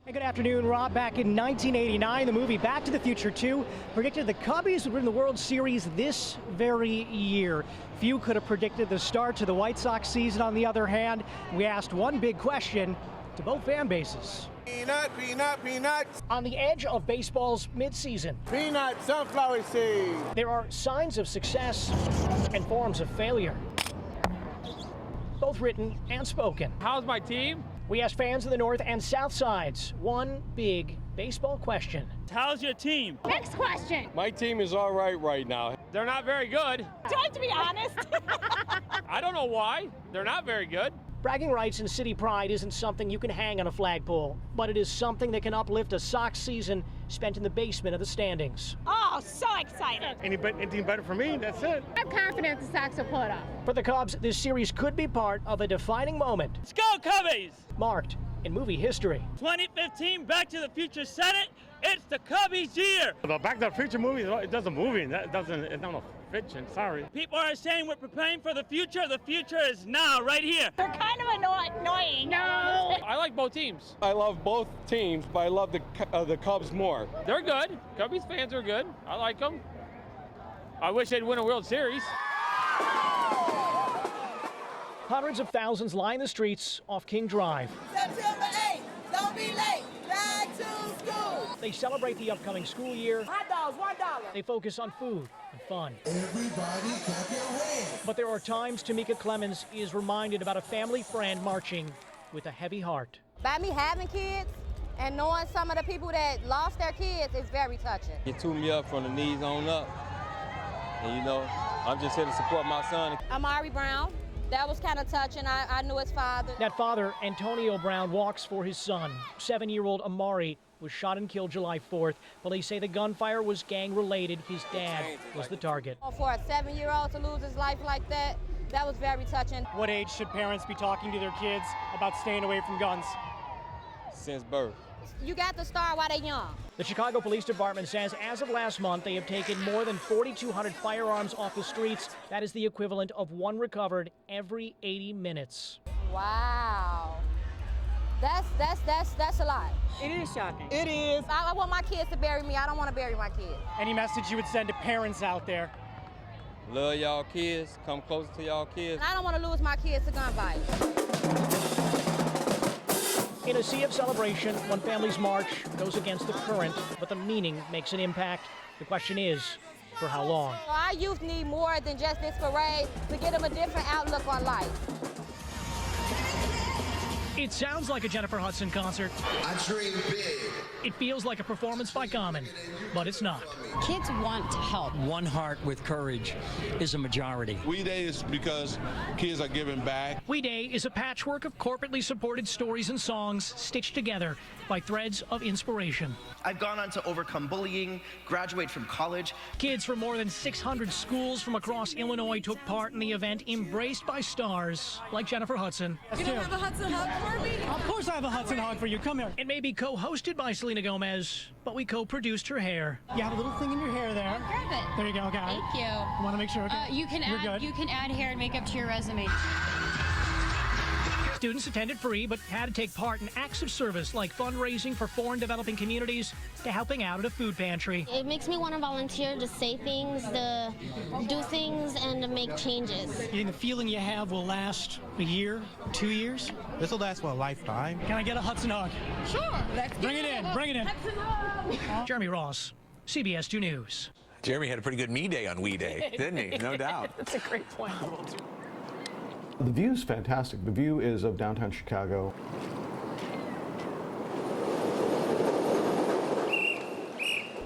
Hey, good afternoon, Rob. Back in 1989, the movie Back to the Future 2 predicted the Cubbies would win the World Series this very year. Few could have predicted the start to the White Sox season. On the other hand, we asked one big question to both fan bases. Peanut, peanut, peanuts. On the edge of baseball's midseason, Peanut, sunflower seed. there are signs of success and forms of failure, both written and spoken. How's my team? We asked fans of the North and South Sides one big baseball question. How's your team? Next question. My team is all right now. They're not very good. Do I have to be honest? I don't know why. They're not very good. Bragging rights and city pride isn't something you can hang on a flagpole, but it is something that can uplift a Sox season spent in the basement of the standings. Oh, so excited. Anything better for me, that's it. I'm confident the Sox will pull it off. For the Cubs, this series could be part of a defining moment Let's go, Cubbies! marked in movie history. 2015 Back to the Future said it. It's the Cubbies' year. The Back to the Future movie, it does a movie. It's not a fiction, sorry. People are saying we're preparing for the future. The future is now, right here. They're kind of annoying. No. I like both teams. I love both teams, but I love the Cubs more. They're good. Cubbies fans are good. I like them. I wish they'd win a World Series. Hundreds of thousands line the streets off King Drive. September 8th, don't be late, back to school. They celebrate the upcoming school year. Hot dogs, $1. They focus on food and fun. Everybody clap your hands. But there are times Tamika Clemens is reminded about a family friend marching with a heavy heart. By me having kids and knowing some of the people that lost their kids is very touching. It tuned me up from the knees on up. And I'm just here to support my son. Amari Brown, that was kind of touching. I knew his father. That father, Antonio Brown, walks for his son. 7-year-old Amari was shot and killed July 4th. Police say the gunfire was gang-related. His dad was the target. For a 7-year-old to lose his life like that was very touching. What age should parents be talking to their kids about staying away from guns? Since birth. You got to start while they're young. The Chicago Police Department says as of last month, they have taken more than 4,200 firearms off the streets. That is the equivalent of one recovered every 80 minutes. Wow. That's a lot. It is shocking. It is. I want my kids to bury me. I don't want to bury my kids. Any message you would send to parents out there? Love y'all kids. Come closer to y'all kids. And I don't want to lose my kids to gun violence. In a sea of celebration, one family's march goes against the current, but the meaning makes an impact. The question is, for how long? Our youth need more than just this parade to get them a different outlook on life. It sounds like a Jennifer Hudson concert. I dream big. It feels like a performance by Common, but it's not. Kids want to help. One heart with courage is a majority. We Day is because kids are giving back. We Day is a patchwork of corporately supported stories and songs stitched together by threads of inspiration. I've gone on to overcome bullying, graduate from college. Kids from more than 600 schools from across Illinois took part in the event, embraced by stars like Jennifer Hudson. You don't have a Hudson hug for me? Of course I have a Hudson hug for you. Come here. It may be co-hosted by Selena Gomez, but we co-produced her hair. You have a little thing in your hair there. Grab it. There you go, got it. Thank you. Want to make sure? Okay. You can add hair and makeup to your resume. Students attended free, but had to take part in acts of service like fundraising for foreign developing communities to helping out at a food pantry. It makes me want to volunteer to say things, to do things, and to make changes. You think the feeling you have will last a year, 2 years? This will last for a lifetime. Can I get a Hudson hug? Sure. Let's Bring it in. Bring it in. Jeremy Ross, CBS 2 News. Jeremy had a pretty good me day on We Day, didn't he? No doubt. That's a great point. The view is fantastic. The view is of downtown Chicago.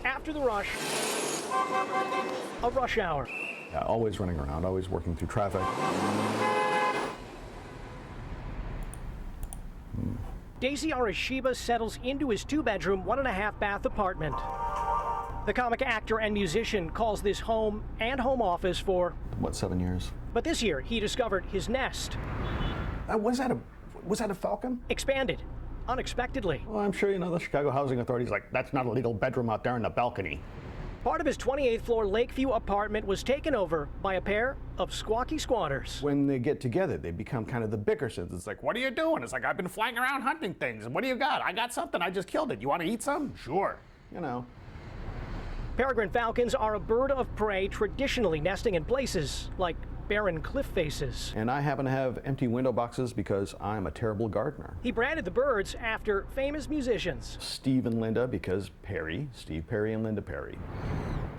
After the rush, a rush hour. Yeah, always running around, always working through traffic. Daisy Arashiba settles into his 2-bedroom, 1.5-bath apartment. The comic actor and musician calls this home and home office for, 7 years? But this year he discovered his nest. Was that a falcon? Expanded, unexpectedly. Well, I'm sure the Chicago Housing Authority's like, that's not a legal bedroom out there in the balcony. Part of his 28th floor Lakeview apartment was taken over by a pair of squawky squatters. When they get together, they become kind of the bickersons. It's like, what are you doing? It's like, I've been flying around hunting things. What do you got? I got something. I just killed it. You want to eat some? Sure. You know. Peregrine falcons are a bird of prey traditionally nesting in places like barren cliff faces. And I happen to have empty window boxes because I'm a terrible gardener. He branded the birds after famous musicians. Steve and Linda, because Perry, Steve Perry and Linda Perry.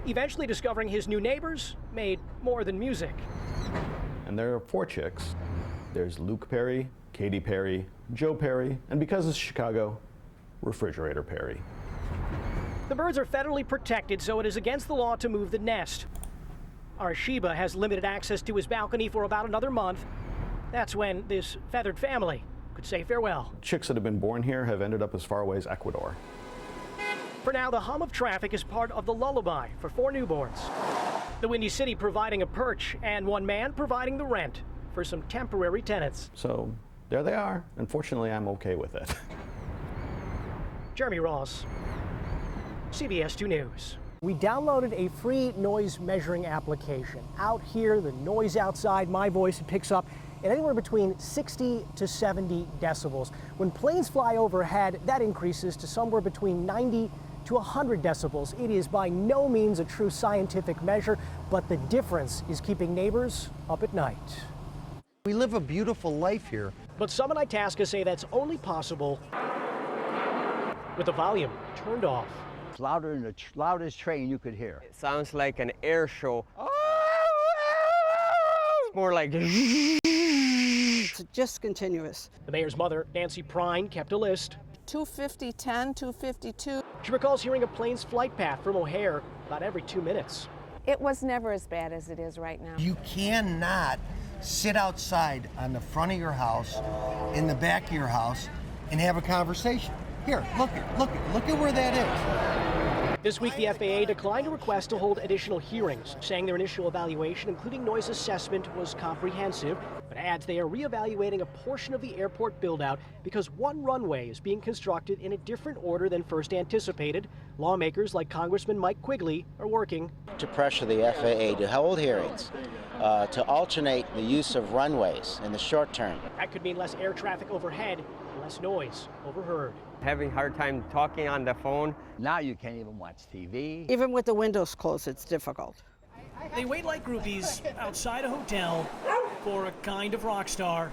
Eventually discovering his new neighbors made more than music. And there are 4 chicks. There's Luke Perry, Katy Perry, Joe Perry, and because it's Chicago, Refrigerator Perry. The birds are federally protected, so it is against the law to move the nest. Our Sheba has limited access to his balcony for about another month. That's when this feathered family could say farewell. Chicks that have been born here have ended up as far away as Ecuador. For now, the hum of traffic is part of the lullaby for 4 newborns. The Windy City providing a perch and one man providing the rent for some temporary tenants. So there they are. Unfortunately, I'm okay with it. Jeremy Ross, CBS 2 News. We downloaded a free noise measuring application. Out here, the noise outside, my voice, it picks up at anywhere between 60 to 70 decibels. When planes fly overhead, that increases to somewhere between 90 to 100 decibels. It is by no means a true scientific measure, but the difference is keeping neighbors up at night. We live a beautiful life here. But some in Itasca say that's only possible with the volume turned off. It's louder than the loudest train you could hear. It sounds like an air show. It's more like... It's just continuous. The mayor's mother, Nancy Prine, kept a list. 250, 10, 252. She recalls hearing a plane's flight path from O'Hare about every 2 minutes. It was never as bad as it is right now. You cannot sit outside on the front of your house, in the back of your house, and have a conversation. Here, look at where that is. This week, the FAA declined a request to hold additional hearings, saying their initial evaluation, including noise assessment, was comprehensive, but adds they are reevaluating a portion of the airport build-out because one runway is being constructed in a different order than first anticipated. Lawmakers like Congressman Mike Quigley are working to pressure the FAA to hold hearings, to alternate the use of runways in the short term. That could mean less air traffic overhead, less noise overheard. Having a hard time talking on the phone. Now you can't even watch TV. Even with the windows closed, it's difficult. They wait like groupies outside a hotel for a kind of rock star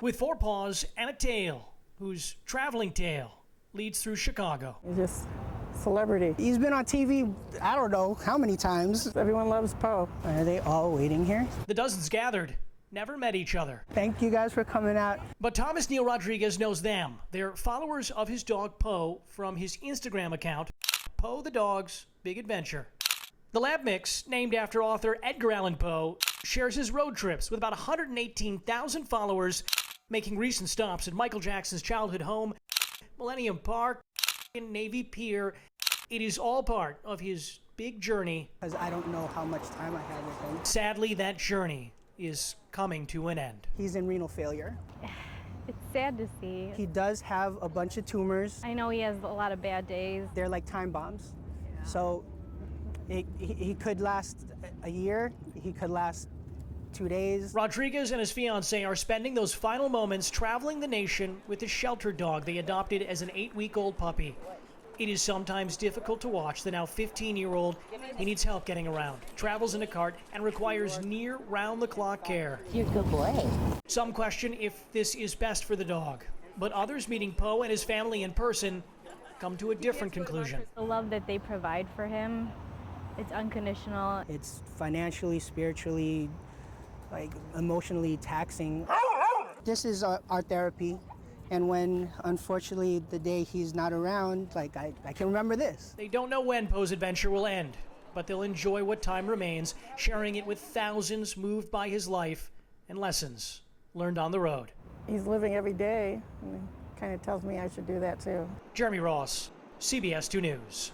with 4 paws and a tail, whose traveling tail leads through Chicago. He's just celebrity. He's been on TV, I don't know how many times. Everyone loves Poe. Are they all waiting here? The dozens gathered never met each other. Thank you guys for coming out. But Thomas Neil Rodriguez knows them. They're followers of his dog Poe from his Instagram account, Poe the Dog's Big Adventure. The lab mix, named after author Edgar Allan Poe, shares his road trips with about 118,000 followers, making recent stops at Michael Jackson's childhood home, Millennium Park, and Navy Pier. It is all part of his big journey. Because I don't know how much time I have with him. Sadly, that journey is coming to an end. He's in renal failure. It's sad to see. He does have a bunch of tumors. I know he has a lot of bad days. They're like time bombs. Yeah. So he could last a year, he could last 2 days. Rodriguez and his fiancée are spending those final moments traveling the nation with a shelter dog they adopted as an 8-week-old puppy. It is sometimes difficult to watch the now 15-year-old. He needs help getting around, travels in a cart, and requires near round-the-clock care. You're a good boy. Some question if this is best for the dog, but others meeting Poe and his family in person come to a different conclusion. The love that they provide for him, it's unconditional. It's financially, spiritually, like emotionally taxing. This is our therapy. And when, unfortunately, the day he's not around, like, I can remember this. They don't know when Poe's adventure will end, but they'll enjoy what time remains, sharing it with thousands moved by his life and lessons learned on the road. He's living every day, and it kind of tells me I should do that too. Jeremy Ross, CBS 2 News.